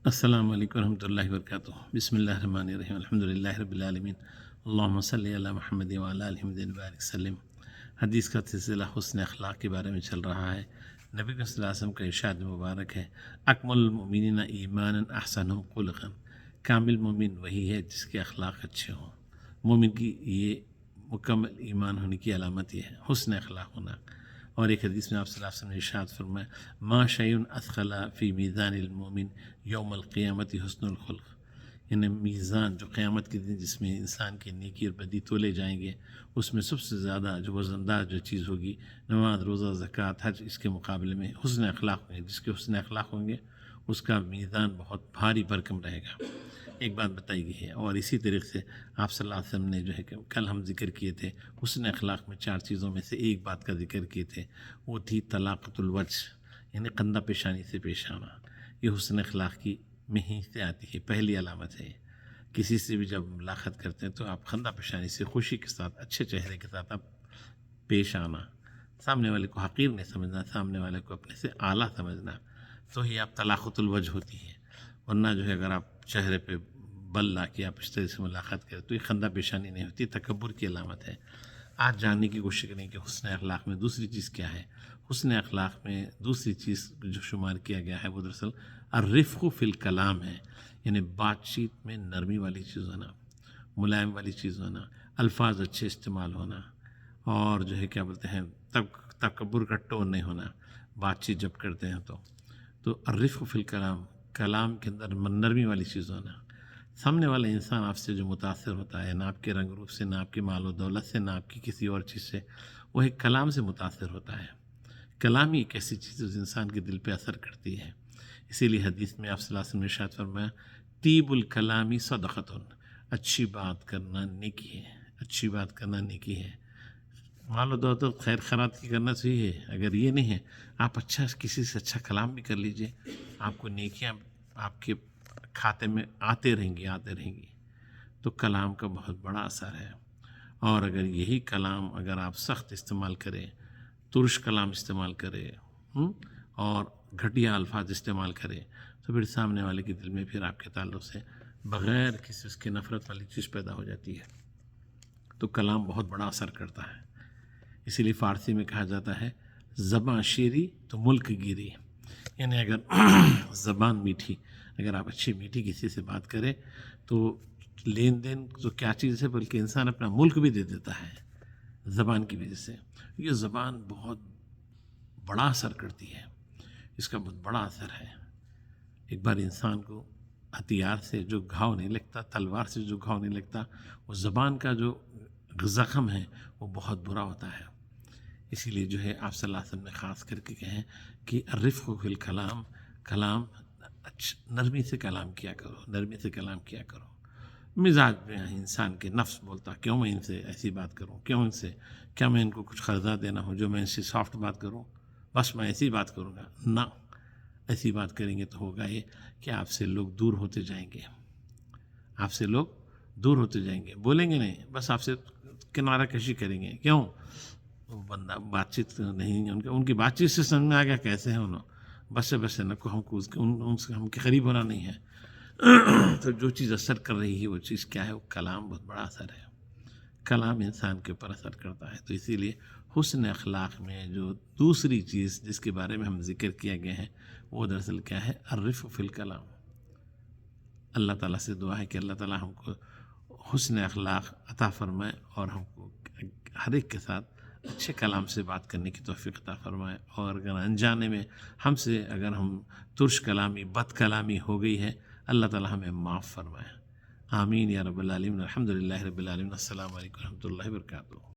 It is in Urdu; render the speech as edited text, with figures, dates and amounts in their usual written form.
السلام علیکم ورحمۃ اللہ وبرکاتہ۔ بسم اللہ الرحمن الرحیم، الحمد للہ رب العالمین، اللہم صلی علی محمد وعلی آل محمد وبارک وسلم۔ حدیث کا سلسلہ حسن اخلاق کے بارے میں چل رہا ہے۔ نبی صلی اللہ علیہ وسلم کا ارشاد مبارک ہے، اکمل المؤمنین ایمانا احسنہم خلقا، کامل مومن وہی ہے جس کے اخلاق اچھے ہوں۔ مومن کی یہ مکمل ایمان ہونے کی علامت یہ ہے حسن اخلاق ہونا۔ اور ایک حدیث میں آپ صلی اللہ علیہ وسلم نے ارشاد فرمایا، ما شیء اثقل فی میزان المومن یوم القیامت حسن الخلق، یعنی میزان جو قیامت کے دن جس میں انسان کی نیکی اور بدی تولے جائیں گے، اس میں سب سے زیادہ جو وزندار جو چیز ہوگی نماز، روزہ، زکوٰۃ، حج، اس کے مقابلے میں حسن اخلاق ہوں گے۔ جس کے حسن اخلاق ہوں گے اس کا میزان بہت بھاری بھرکم رہے گا۔ ایک بات بتائی گئی ہے، اور اسی طریقے سے آپ صلی اللہ علیہ وسلم نے جو ہے کہ کل ہم ذکر کیے تھے حسن اخلاق میں 4 چیزوں میں سے ایک بات کا ذکر کیے تھے، وہ تھی طلاقۃ الوجہ، یعنی خندہ پیشانی سے پیش آنا۔ یہ حسن اخلاق کی میں ہی سے آتی ہے، پہلی علامت ہے۔ کسی سے بھی جب ملاقات کرتے ہیں تو آپ خندہ پیشانی سے خوشی کے ساتھ اچھے چہرے کے ساتھ آپ پیش آنا، سامنے والے کو حقیر نہیں سمجھنا، سامنے والے کو اپنے سے اعلیٰ سمجھنا، تو ہی آپ طلاقۃ الوجہ ہوتی ہے۔ ورنہ جو ہے اگر آپ چہرے پہ بل لا کے آپ اس طرح سے ملاقات کریں تو یہ خندہ پیشانی نہیں ہوتی، تکبر کی علامت ہے۔ آج جاننے کی کوشش کریں کہ حسن اخلاق میں دوسری چیز کیا ہے۔ حسن اخلاق میں دوسری چیز جو شمار کیا گیا ہے وہ دراصل الرفق فی الکلام ہے، یعنی بات چیت میں نرمی والی چیز ہونا، ملائم والی چیز ہونا، الفاظ اچھے استعمال ہونا، اور جو ہے کیا بولتے ہیں تکبر کا ٹون نہیں ہونا بات چیت جب کرتے ہیں تو الرفق فی الکلام، کلام کے اندر نرمی والی چیز ہونا۔ سامنے والا انسان آپ سے جو متاثر ہوتا ہے، نہ آپ کے رنگ روپ سے، نہ آپ کے مال و دولت سے، نہ آپ کی کسی اور چیز سے، وہ ایک کلام سے متاثر ہوتا ہے۔ کلام ہی ایک ایسی چیز ہے جو انسان کے دل پہ اثر کرتی ہے۔ اسی لیے حدیث میں آپ صلی اللہ علیہ وسلم نے ارشاد فرمایا، طیب الکلامی صدقۃ، اچھی بات کرنا نیکی ہے، اچھی بات کرنا نیکی ہے۔ مال و دولت خیر خیرات کی کرنا صحیح ہے، اگر یہ نہیں ہے آپ اچھا کسی سے اچھا کلام بھی کر لیجئے، آپ کو نیکیاں آپ کے کھاتے میں آتے رہیں گی۔ تو کلام کا بہت بڑا اثر ہے۔ اور اگر یہی کلام اگر آپ سخت استعمال کریں، ترش کلام استعمال کریں اور گھٹیا الفاظ استعمال کریں، تو پھر سامنے والے کے دل میں پھر آپ کے تعلق سے بغیر کسی اس کے نفرت والی چیز پیدا ہو جاتی ہے۔ تو کلام بہت بڑا اثر کرتا ہے۔ اسی لیے فارسی میں کہا جاتا ہے، زباں شیریں تو ملک گیری، یعنی اگر زبان میٹھی، اگر آپ اچھی میٹھی کسی سے بات کریں تو لین دین تو کیا چیز ہے بلکہ انسان اپنا ملک بھی دے دیتا ہے زبان کی وجہ سے۔ یہ زبان بہت بڑا اثر کرتی ہے، اس کا بہت بڑا اثر ہے۔ ایک بار انسان کو ہتھیار سے جو گھاؤ نہیں لگتا، تلوار سے جو گھاؤ نہیں لگتا، وہ زبان کا جو زخم ہے وہ بہت برا ہوتا ہے۔ اسی لیے جو ہے آپ صلی اللہ علیہ وسلم نے خاص کر کے کہیں کہ الرفق فی الکلام، کلام نرمی سے کلام کیا کرو، نرمی سے کلام کیا کرو۔ مزاج میں انسان کے نفس بولتا، کیوں میں ان سے ایسی بات کروں، کیا میں ان کو کچھ قرضہ دینا ہو جو میں ان سے سافٹ بات کروں، بس میں ایسی بات کروں گا؟ نہ، ایسی بات کریں گے تو ہوگا یہ کہ آپ سے لوگ دور ہوتے جائیں گے، آپ سے لوگ دور ہوتے جائیں گے، بولیں گے نہیں، بس آپ سے کنارہ کشی کریں گے۔ کیوں؟ وہ بندہ بات چیت نہیں، ان کی بات چیت سے سمجھ میں آ گیا کیسے ہیں انہوں، بس نہ کو ہم کو ان سے ہم کے قریب ہونا نہیں ہے۔ تو جو چیز اثر کر رہی ہے وہ چیز کیا ہے؟ وہ کلام بہت بڑا اثر ہے۔ کلام انسان کے اوپر اثر کرتا ہے۔ تو اسی لیے حسن اخلاق میں جو دوسری چیز جس کے بارے میں ہم ذکر کیا گیا ہے وہ دراصل کیا ہے؟ الرفق فی الکلام۔ اللہ تعالیٰ سے دعا ہے کہ اللہ تعالیٰ ہم کو حسن اخلاق عطا فرمائے اور ہم کو ہر ایک کے ساتھ اچھے کلام سے بات کرنے کی توفیق عطا فرمائے، اور اگر انجانے میں ہم سے اگر ہم ترش کلامی، بد کلامی ہو گئی ہے، اللہ تعالیٰ ہمیں معاف فرمائے۔ آمین یا رب العالمین۔ الحمد للہ رب العالمین۔ السلام علیکم و رحمۃ اللہ وبرکاتہ۔